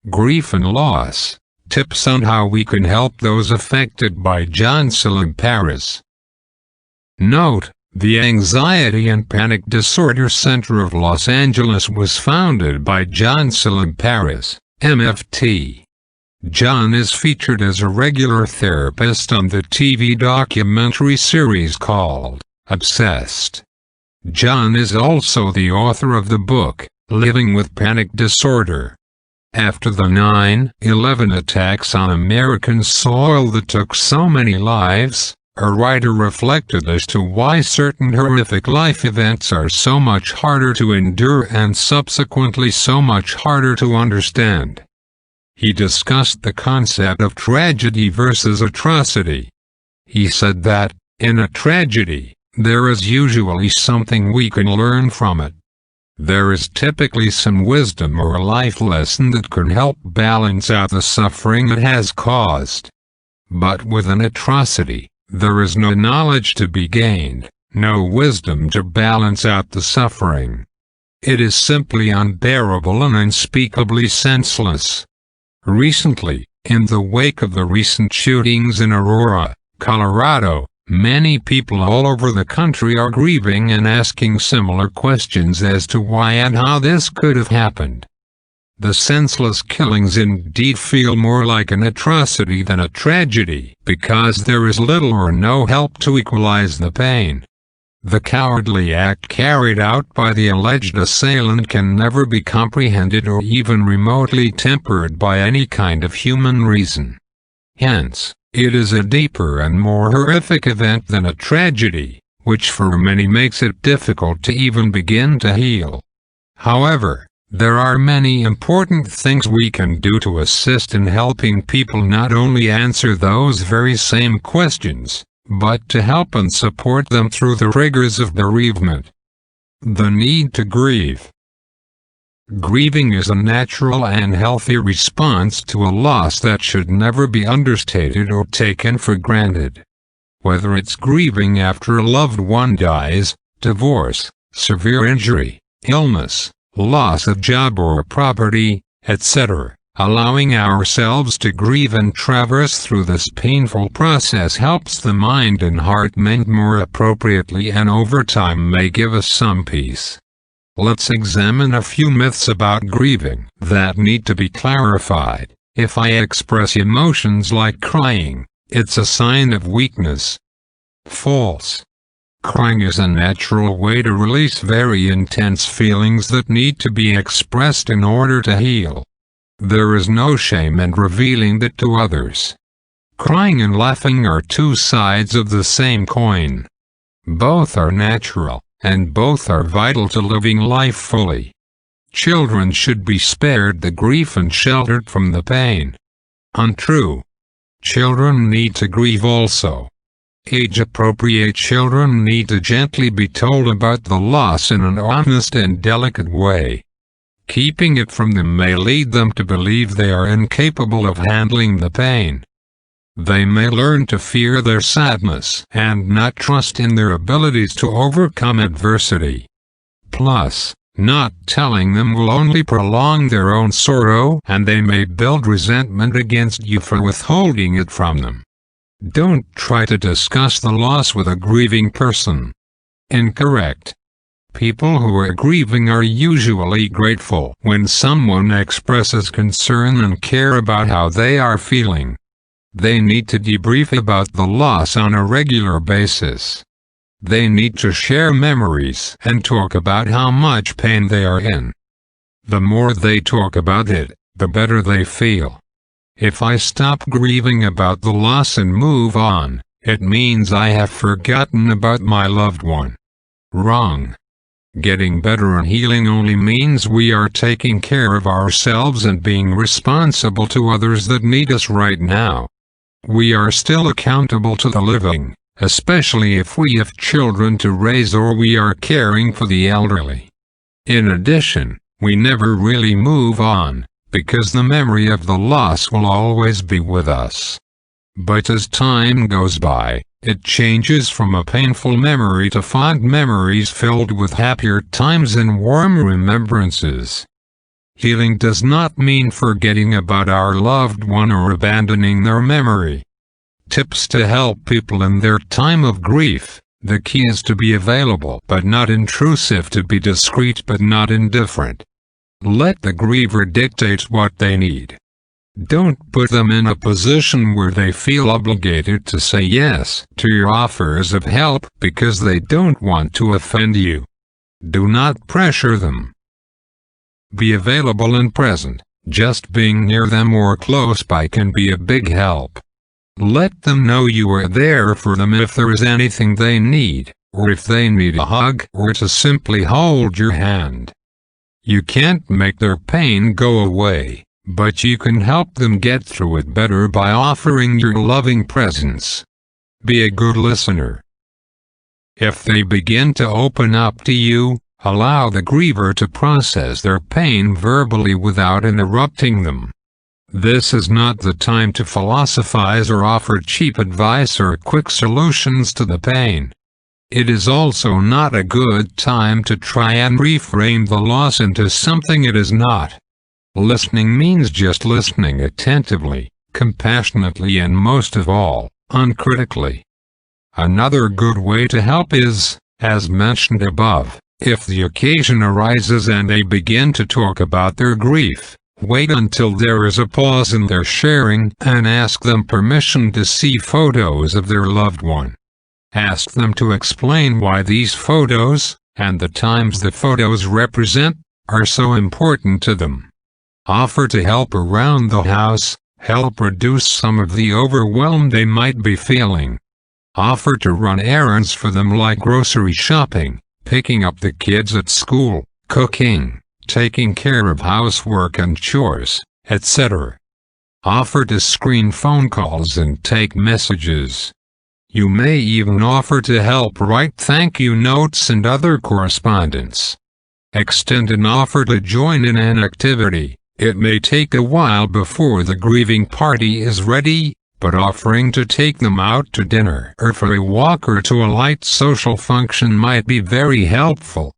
Grief and Loss, Tips on How We Can Help Those Affected by John Tsilimparis. Note: the Anxiety and Panic Disorder Center of Los Angeles was founded by John Tsilimparis, MFT. John is featured as a regular therapist on the TV documentary series called Obsessed. John is also the author of the book, Living with Panic Disorder. After the 9/11 attacks on American soil that took so many lives, a writer reflected as to why certain horrific life events are so much harder to endure and subsequently so much harder to understand. He discussed the concept of tragedy versus atrocity. He said that, in a tragedy, there is usually something we can learn from it. There is typically some wisdom or a life lesson that can help balance out the suffering it has caused. But with an atrocity, there is no knowledge to be gained, no wisdom to balance out the suffering. It is simply unbearable and unspeakably senseless. Recently, in the wake of the recent shootings in Aurora, Colorado, many people all over the country are grieving and asking similar questions as to why and how this could have happened. The senseless killings indeed feel more like an atrocity than a tragedy, because there is little or no help to equalize the pain. The cowardly act carried out by the alleged assailant can never be comprehended or even remotely tempered by any kind of human reason. Hence, it is a deeper and more horrific event than a tragedy, which for many makes it difficult to even begin to heal. However, there are many important things we can do to assist in helping people not only answer those very same questions, but to help and support them through the rigors of bereavement. The need to grieve. Grieving is a natural and healthy response to a loss that should never be understated or taken for granted. Whether it's grieving after a loved one dies, divorce, severe injury, illness, loss of job or property, etc., allowing ourselves to grieve and traverse through this painful process helps the mind and heart mend more appropriately and over time may give us some peace. Let's examine a few myths about grieving that need to be clarified. If I express emotions like crying, it's a sign of weakness. False. Crying is a natural way to release very intense feelings that need to be expressed in order to heal. There is no shame in revealing that to others. Crying and laughing are two sides of the same coin. Both are natural, and both are vital to living life fully. Children should be spared the grief and sheltered from the pain. Untrue. Children need to grieve also. Age-appropriate children need to gently be told about the loss in an honest and delicate way. Keeping it from them may lead them to believe they are incapable of handling the pain. They may learn to fear their sadness and not trust in their abilities to overcome adversity. Plus, not telling them will only prolong their own sorrow and they may build resentment against you for withholding it from them. Don't try to discuss the loss with a grieving person. Incorrect. People who are grieving are usually grateful when someone expresses concern and care about how they are feeling. They need to debrief about the loss on a regular basis. They need to share memories and talk about how much pain they are in. The more they talk about it, the better they feel. If I stop grieving about the loss and move on, it means I have forgotten about my loved one. Wrong. Getting better and healing only means we are taking care of ourselves and being responsible to others that need us right now. We are still accountable to the living, especially if we have children to raise or we are caring for the elderly. In addition, we never really move on, because the memory of the loss will always be with us. But as time goes by, it changes from a painful memory to fond memories filled with happier times and warm remembrances. Healing does not mean forgetting about our loved one or abandoning their memory. Tips to help people in their time of grief. The key is to be available but not intrusive, to be discreet but not indifferent. Let the griever dictate what they need. Don't put them in a position where they feel obligated to say yes to your offers of help because they don't want to offend you. Do not pressure them. Be available and present. Just being near them or close by can be a big help. Let them know you are there for them if there is anything they need, or if they need a hug or to simply hold your hand. You can't make their pain go away, but you can help them get through it better by offering your loving presence. Be a good listener. If they begin to open up to you, allow the griever to process their pain verbally without interrupting them. This is not the time to philosophize or offer cheap advice or quick solutions to the pain. It is also not a good time to try and reframe the loss into something it is not. Listening means just listening attentively, compassionately, and most of all, uncritically. Another good way to help is, as mentioned above, if the occasion arises and they begin to talk about their grief, wait until there is a pause in their sharing and ask them permission to see photos of their loved one. Ask them to explain why these photos, and the times the photos represent, are so important to them. Offer to help around the house, help reduce some of the overwhelm they might be feeling. Offer to run errands for them like grocery shopping, picking up the kids at school, cooking, taking care of housework and chores, etc. Offer to screen phone calls and take messages. You may even offer to help write thank you notes and other correspondence. Extend an offer to join in an activity. It may take a while before the grieving party is ready, but offering to take them out to dinner or for a walk or to a light social function might be very helpful.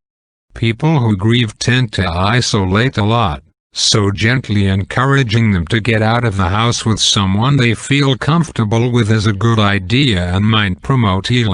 People who grieve tend to isolate a lot, so gently encouraging them to get out of the house with someone they feel comfortable with is a good idea and might promote healing.